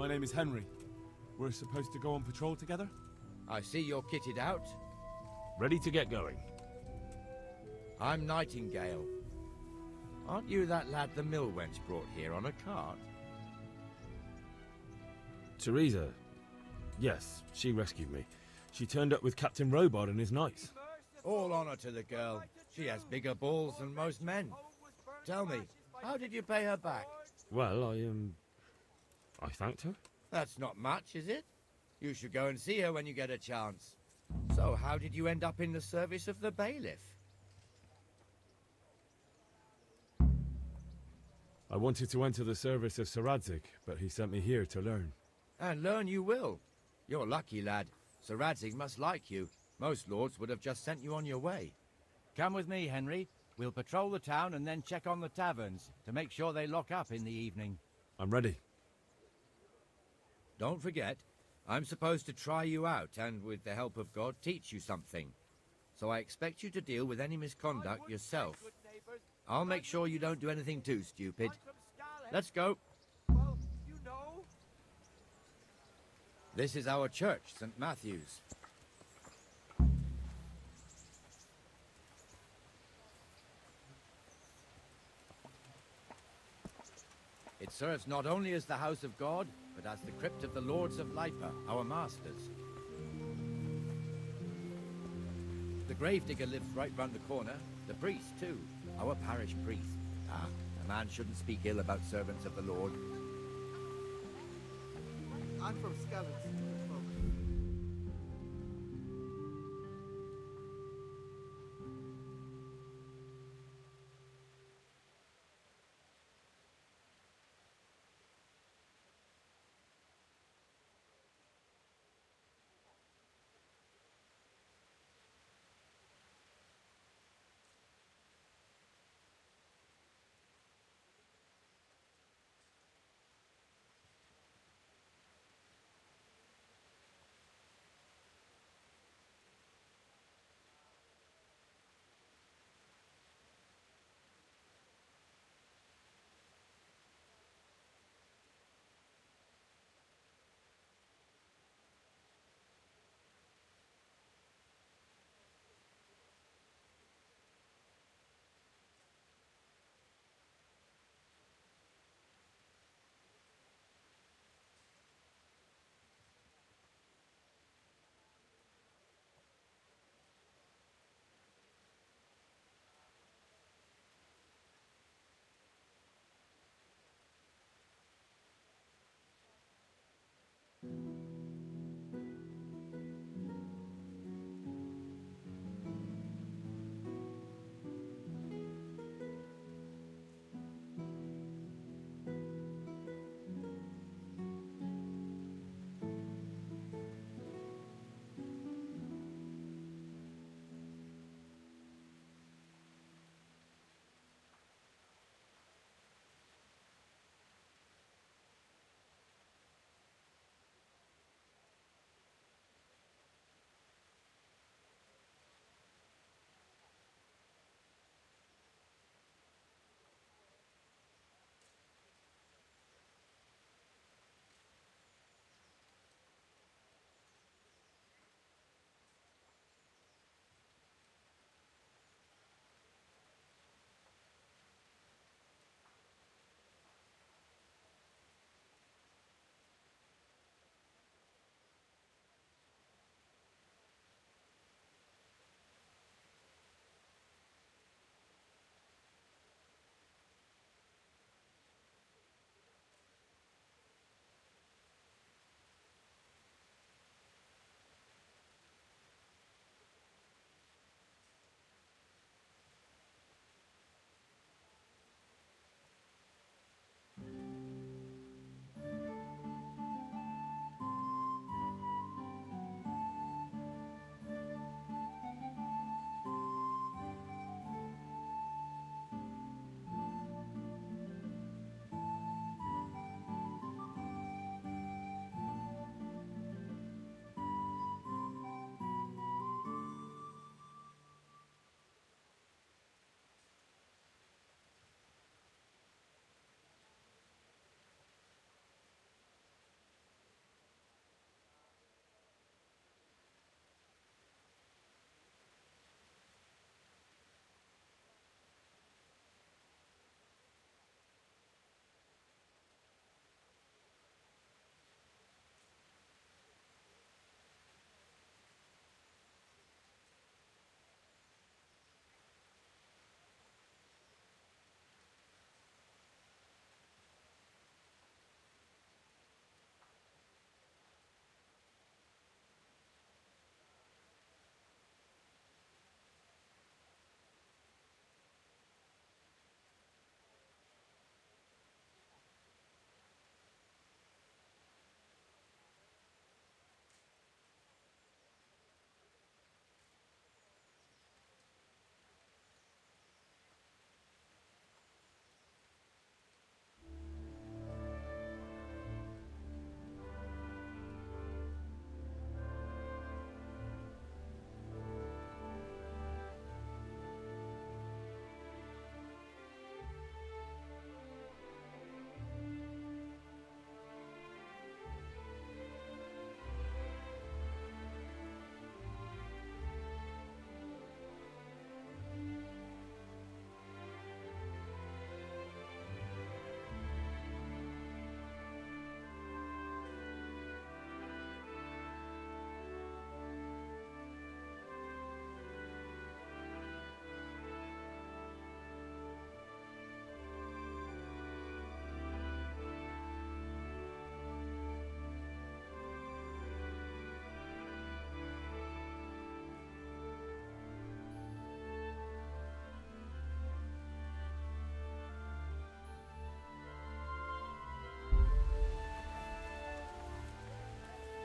My name is Henry. We're supposed to go on patrol together? I see you're kitted out. Ready to get going. I'm Nightingale. Aren't you that lad the mill wench brought here on a cart? Teresa. Yes, she rescued me. She turned up with Captain Robot and is nice. All honor to the girl. She has bigger balls than most men. Tell me, how did you pay her back? Well, I thanked her. That's not much, is it? You should go and see her when you get a chance. So, how did you end up in the service of the bailiff? I wanted to enter the service of Sir Radzig, but he sent me here to learn. And learn you will. You're lucky, lad. Sir Radzig must like you. Most lords would have just sent you on your way. Come with me, Henry. We'll patrol the town and then check on the taverns to make sure they lock up in the evening. I'm ready. Don't forget, I'm supposed to try you out and, with the help of God, teach you something. So I expect you to deal with any misconduct yourself. I'll make sure you don't do anything too stupid. Let's go. Well, you know. This is our church, St. Matthew's. It serves not only as the house of God, but as the crypt of the Lords of Lipa, our masters. The gravedigger lives right round the corner. The priest, too. Our parish priest. Ah, a man shouldn't speak ill about servants of the Lord. I'm from Skellins.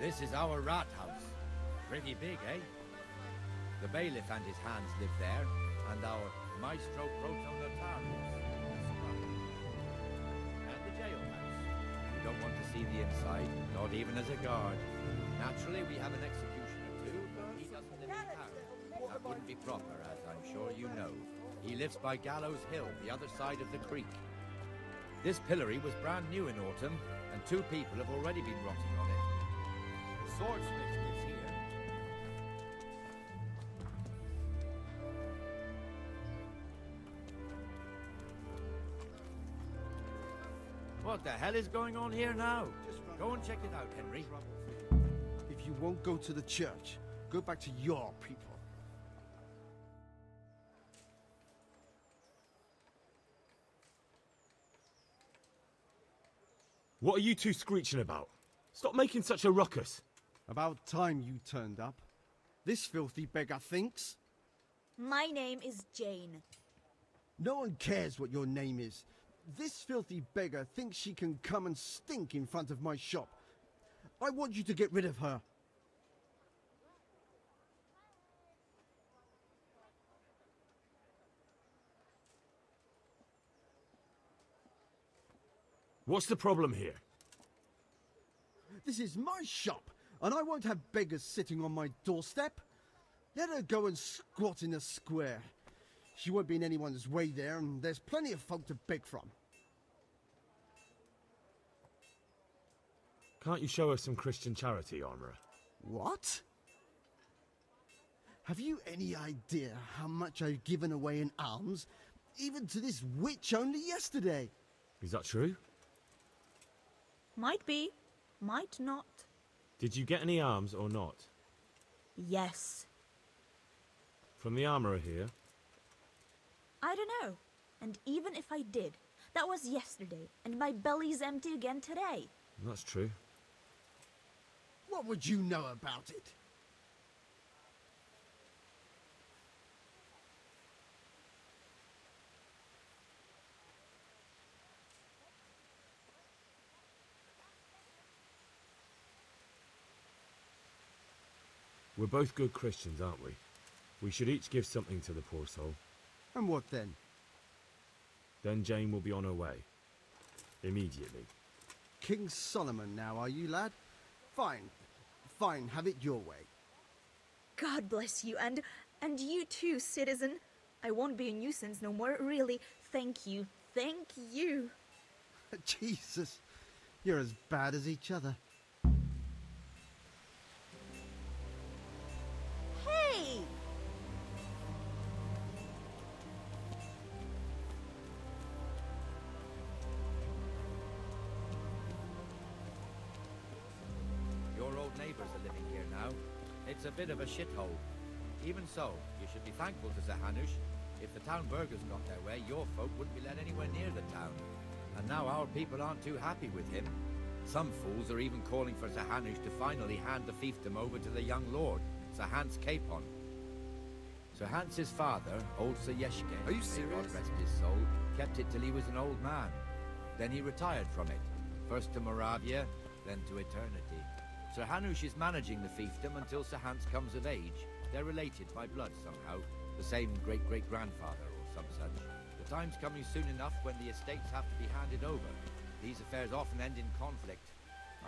This is our rat house. Pretty big, eh? The bailiff and his hands live there, and our maestro protonotarius. And the jailhouse. You don't want to see the inside, not even as a guard. Naturally, we have an executioner too, but he doesn't live in town. That wouldn't be proper, as I'm sure you know. He lives by Gallows Hill, the other side of the creek. This pillory was brand new in autumn, and 2 people have already been rotting on it. The swordsmith lives here. What the hell is going on here now? Go and check it out, Henry. If you won't go to the church, go back to your people. What are you two screeching about? Stop making such a ruckus. About time you turned up. This filthy beggar thinks. My name is Jane. No one cares what your name is. This filthy beggar thinks she can come and stink in front of my shop. I want you to get rid of her. What's the problem here? This is my shop, and I won't have beggars sitting on my doorstep. Let her go and squat in the square. She won't be in anyone's way there, and there's plenty of folk to beg from. Can't you show us some Christian charity, Armourer? What? Have you any idea how much I've given away in alms, even to this witch only yesterday? Is that true? Might be, might not. Did you get any alms or not? Yes. From the Armourer here? I don't know. And even if I did, that was yesterday, and my belly's empty again today. That's true. What would you know about it? We're both good Christians, aren't we? We should each give something to the poor soul. And what then? Then Jane will be on her way. Immediately. King Solomon now, are you, lad? Fine. Fine, have it your way. God bless you, and you too, citizen. I won't be a nuisance no more, really. Thank you. Thank you. Jesus, you're as bad as each other. Hey! Your old neighbours are living here now. It's a bit of a shithole. Even so, you should be thankful to Sir Hanush. If the town burghers got their way, your folk wouldn't be let anywhere near the town. And now our people aren't too happy with him. Some fools are even calling for Sir Hanush to finally hand the fiefdom over to the young lord, Sir Hans Capon. Sir Hans's father, old Sir Yeshke, Are you may serious? God rest his soul, kept it till he was an old man. Then he retired from it, first to Moravia, then to eternity. Sir Hanush is managing the fiefdom until Sir Hans comes of age. They're related by blood somehow, the same great-great-grandfather or some such. The time's coming soon enough when the estates have to be handed over. These affairs often end in conflict.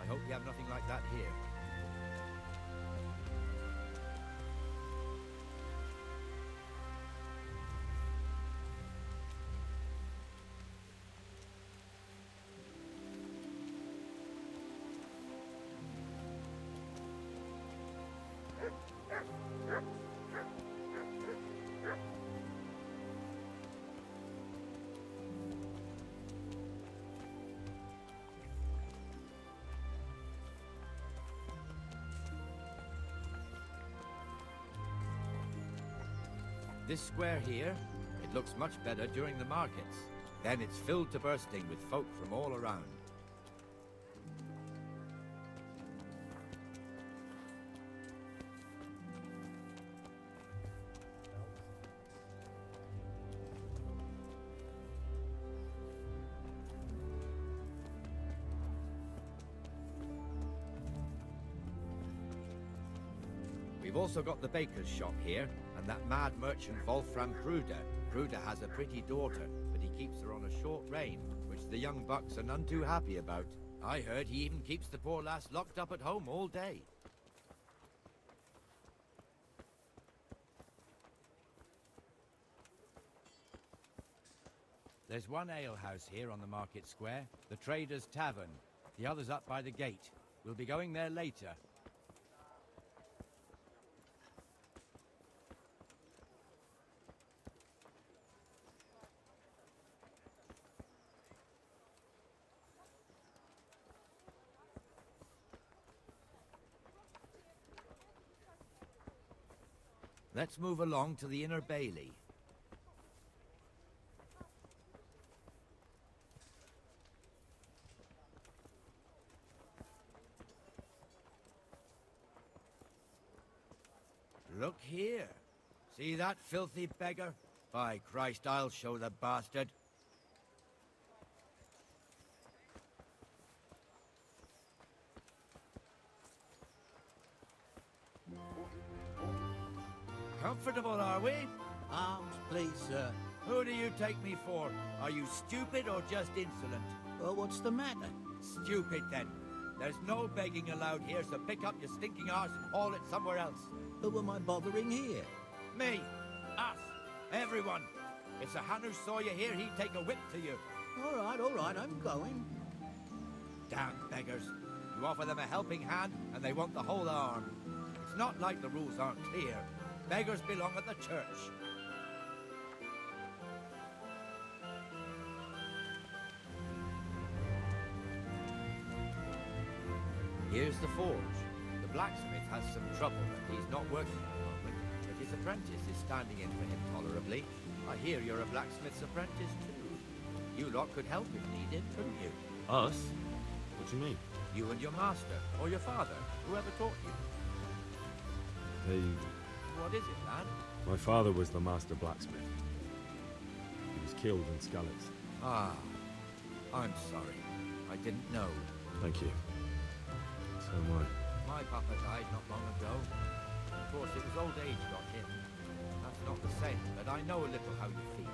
I hope we have nothing like that here. This square here, it looks much better during the markets. Then it's filled to bursting with folk from all around. We've also got the baker's shop here, and that mad merchant Wolfram Kruder. Kruder has a pretty daughter, but he keeps her on a short rein, which the young bucks are none too happy about. I heard he even keeps the poor lass locked up at home all day. There's one alehouse here on the market square, the Trader's Tavern. The other's up by the gate. We'll be going there later. Let's move along to the Inner Bailey. Look here. See that filthy beggar? By Christ, I'll show the bastard. Comfortable, are we? Arms, please, sir. Who do you take me for? Are you stupid or just insolent? Well, what's the matter? Stupid, then. There's no begging allowed here, so pick up your stinking arse and haul it somewhere else. Who am I bothering here? Me. Us. Everyone. If Sir Hanush saw you here, he'd take a whip to you. All right, I'm going. Damn beggars. You offer them a helping hand, and they want the whole arm. It's not like the rules aren't clear. Beggars belong at the church. Here's the forge. The blacksmith has some trouble and he's not working at the moment, but his apprentice is standing in for him tolerably. I hear you're a blacksmith's apprentice too. You lot could help if needed, couldn't you? Us? What do you mean? You and your master, or your father, whoever taught you. They... What is it, lad? My father was the master blacksmith. He was killed in Skalitz. Ah, I'm sorry. I didn't know. Thank you. So am I. My papa died not long ago. Of course, it was old age got him. That's not the same, but I know a little how you feel.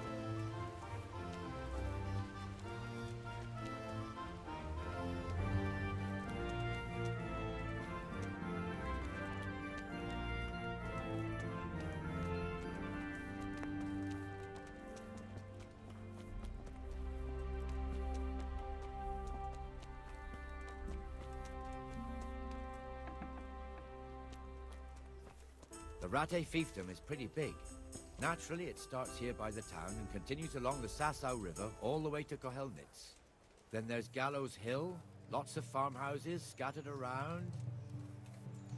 The Rate fiefdom is pretty big. Naturally, it starts here by the town and continues along the Sassau River all the way to Kohelnitz. Then there's Gallows Hill, lots of farmhouses scattered around.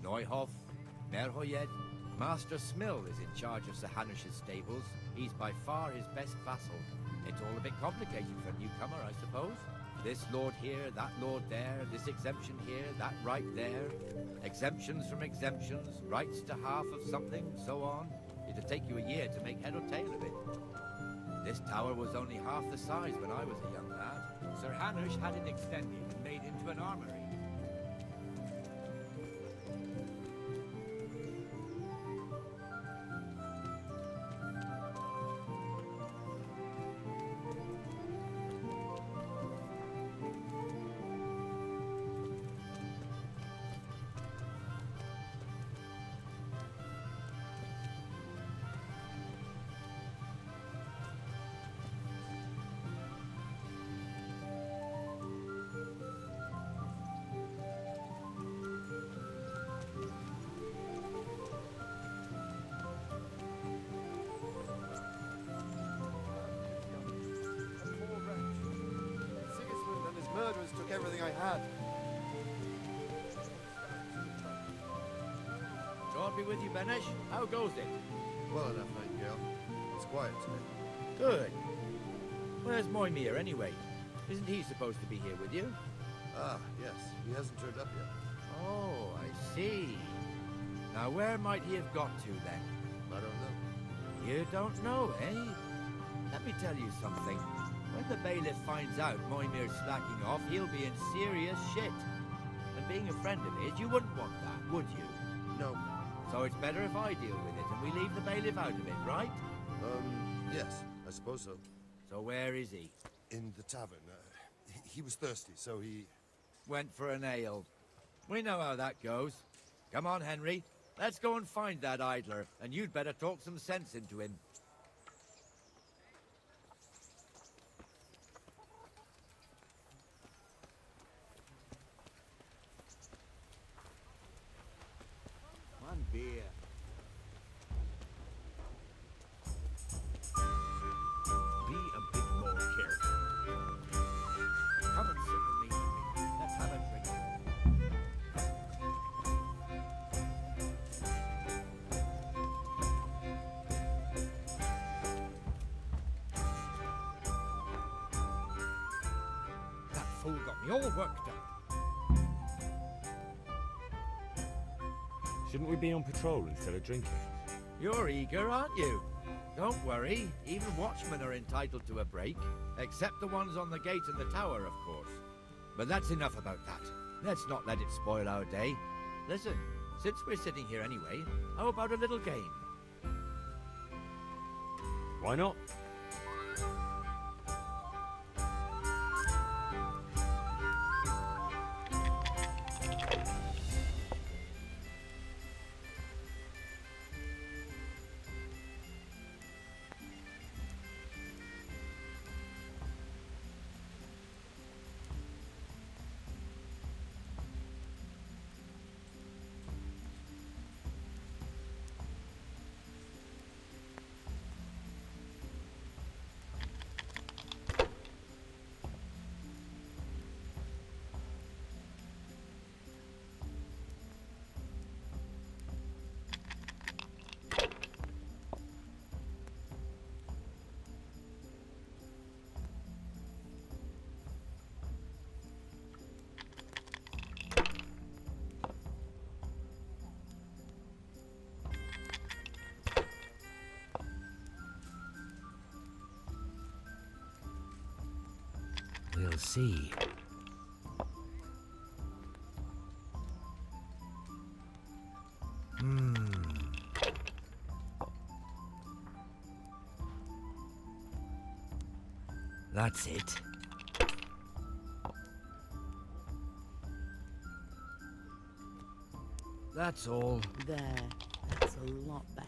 Neuhof, Merhoyed. Master Smill is in charge of Sir Hanush's stables. He's by far his best vassal. It's all a bit complicated for a newcomer, I suppose. This lord here, that lord there, this exemption here, that right there. Exemptions from exemptions, rights to half of something, so on. It'd take you a year to make head or tail of it. This tower was only half the size when I was a young lad. Sir Hanush had it extended and made into an armory. Murderers took everything I had. God be with you, Benesh. How goes it? Well enough, Nightingale. It's quiet today. Good. Where's Moimir, anyway? Isn't he supposed to be here with you? Ah, yes. He hasn't turned up yet. Oh, I see. Now, where might he have got to, then? I don't know. You don't know, eh? Let me tell you something. When the bailiff finds out Moimir's slacking off, he'll be in serious shit. And being a friend of his, you wouldn't want that, would you? No. So it's better if I deal with it and we leave the bailiff out of it, right? Yes, I suppose so. So where is he? In the tavern. He was thirsty, so he... Went for an ale. We know how that goes. Come on, Henry. Let's go and find that idler, and you'd better talk some sense into him. One beer. Be a bit more careful. Come and sit with me, Henry. Let's have a drink. That fool got me all worked up. Shouldn't we be on patrol instead of drinking? You're eager, aren't you? Don't worry, even watchmen are entitled to a break, except the ones on the gate and the tower, of course. But that's enough about that. Let's not let it spoil our day. Listen, since we're sitting here anyway, how about a little game? Why not? We'll see. That's it. That's all. There. That's a lot better.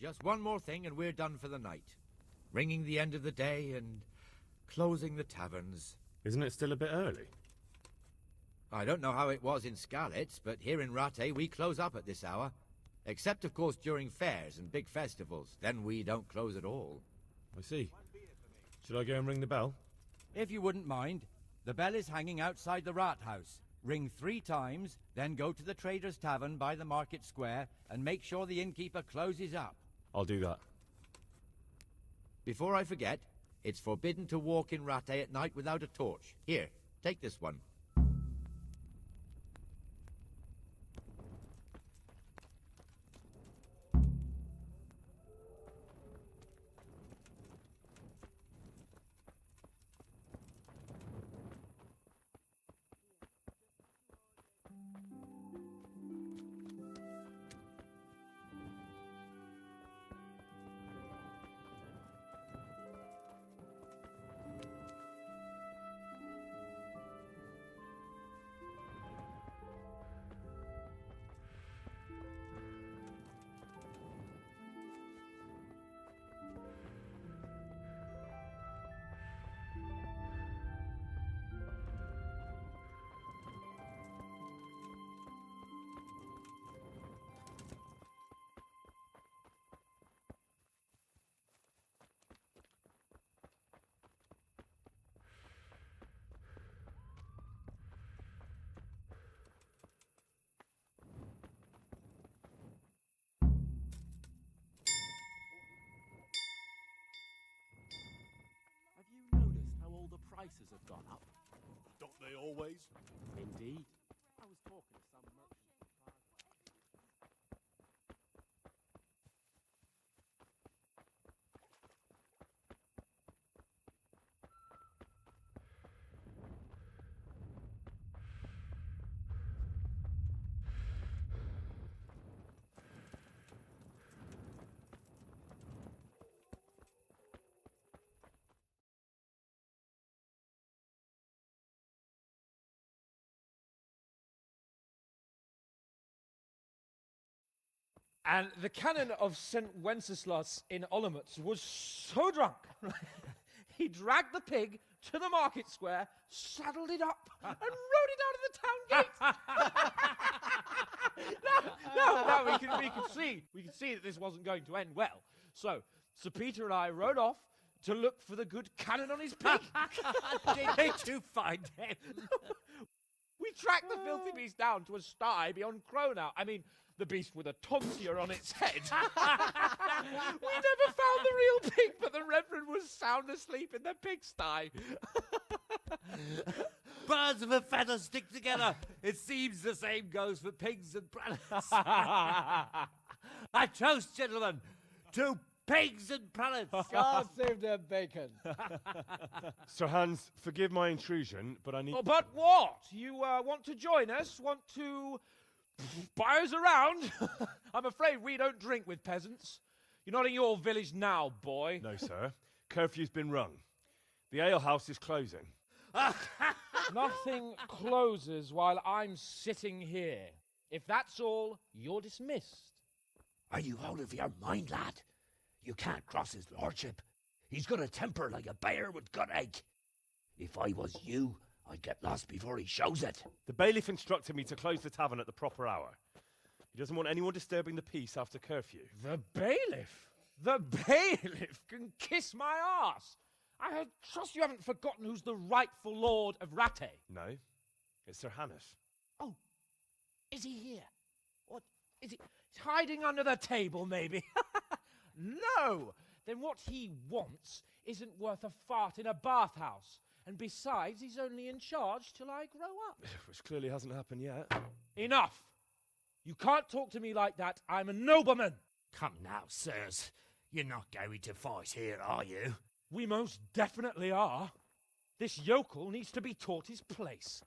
Just one more thing and we're done for the night. Ringing the end of the day and closing the taverns. Isn't it still a bit early? I don't know how it was in Skalitz, but here in Rattay we close up at this hour. Except, of course, during fairs and big festivals. Then we don't close at all. I see. Should I go and ring the bell? If you wouldn't mind, the bell is hanging outside the rat house. Ring 3 times, then go to the Trader's Tavern by the market square and make sure the innkeeper closes up. I'll do that. Before I forget, it's forbidden to walk in Rattay at night without a torch. Here, take this one. prices have gone up. Don't they always? Indeed. I was talking to some merchant in Prague. And the canon of St. Wenceslas in Olomouc was so drunk, he dragged the pig to the market square, saddled it up, and rode it out of the town gate. No, we can see that this wasn't going to end well. So, Sir Peter and I rode off to look for the good canon on his pig. Did you find him? We tracked the filthy beast down to a sty beyond Cronau. I mean, the beast with a tonsure on its head. We never found the real pig, but the Reverend was sound asleep in the pigsty. Birds of a feather stick together. It seems the same goes for pigs and prelates. I toast, gentlemen, to pigs and prelates. God save their bacon. Sir Hans, forgive my intrusion, but I need... Oh, but what? You want to join us? Want to buy us around? I'm afraid we don't drink with peasants. You're not in your village now, boy. No, sir. Curfew's been rung. The alehouse is closing. Nothing closes while I'm sitting here. If that's all, you're dismissed. Are you out of your mind, lad? You can't cross his lordship. He's got a temper like a bear with gut ache. If I was you, I'd get lost before he shows it. The bailiff instructed me to close the tavern at the proper hour. He doesn't want anyone disturbing the peace after curfew. The bailiff? The bailiff can kiss my arse. I trust you haven't forgotten who's the rightful lord of Rattay. No, it's Sir Hannes. Oh, is he here? What, is he hiding under the table, maybe? No! Then what he wants isn't worth a fart in a bathhouse. And besides, he's only in charge till I grow up. Which clearly hasn't happened yet. Enough! You can't talk to me like that. I'm a nobleman. Come now, sirs. You're not going to fight here, are you? We most definitely are. This yokel needs to be taught his place.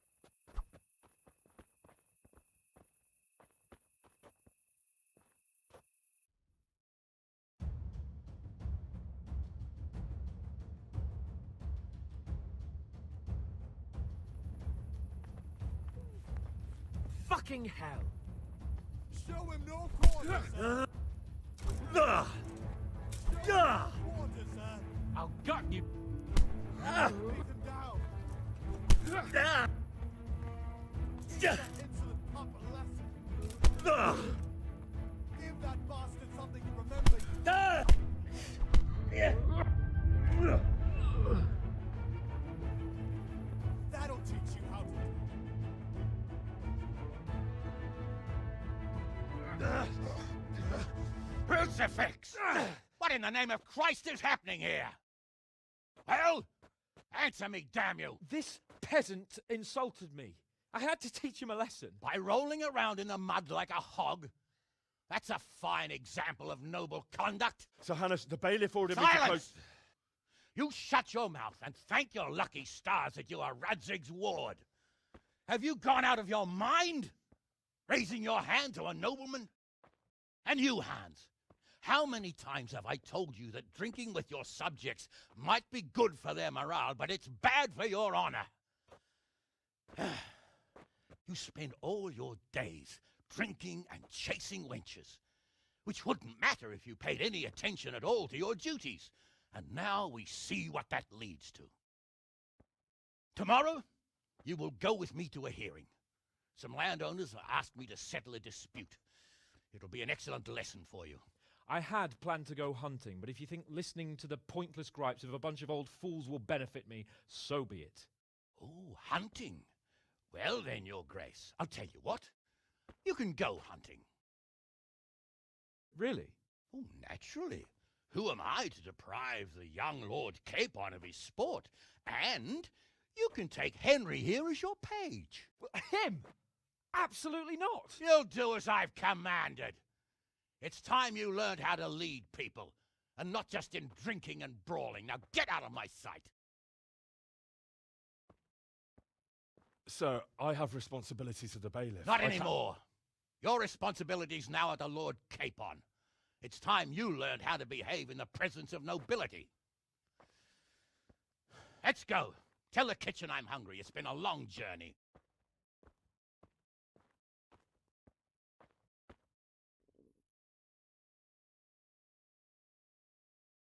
Fucking hell. Show him no quarter, sir. I'll gut you. Take him down. Insolent pup a lesson. Give that bastard something to remember you. That'll teach you how to Crucifix! What in the name of Christ is happening here? Well, answer me, damn you! This peasant insulted me. I had to teach him a lesson. By rolling around in the mud like a hog? That's a fine example of noble conduct. Sir Hannes, the bailiff ordered me to Silence! close... You shut your mouth and thank your lucky stars that you are Radzig's ward. Have you gone out of your mind? Raising your hand to a nobleman? And you, Hans, how many times have I told you that drinking with your subjects might be good for their morale, but it's bad for your honor? You spend all your days drinking and chasing wenches, which wouldn't matter if you paid any attention at all to your duties. And now we see what that leads to. Tomorrow, you will go with me to a hearing. Some landowners have asked me to settle a dispute. It'll be an excellent lesson for you. I had planned to go hunting, but if you think listening to the pointless gripes of a bunch of old fools will benefit me, so be it. Oh, hunting. Well then, Your Grace, I'll tell you what. You can go hunting. Really? Oh, naturally. Who am I to deprive the young Lord Capon of his sport? And you can take Henry here as your page. Him? Absolutely not. You'll do as I've commanded. It's time you learned how to lead people, and not just in drinking and brawling. Now get out of my sight. Sir, I have responsibilities as the bailiff. Not anymore. Your responsibilities now are the Lord Capon. It's time you learned how to behave in the presence of nobility. Let's go. Tell the kitchen I'm hungry. It's been a long journey.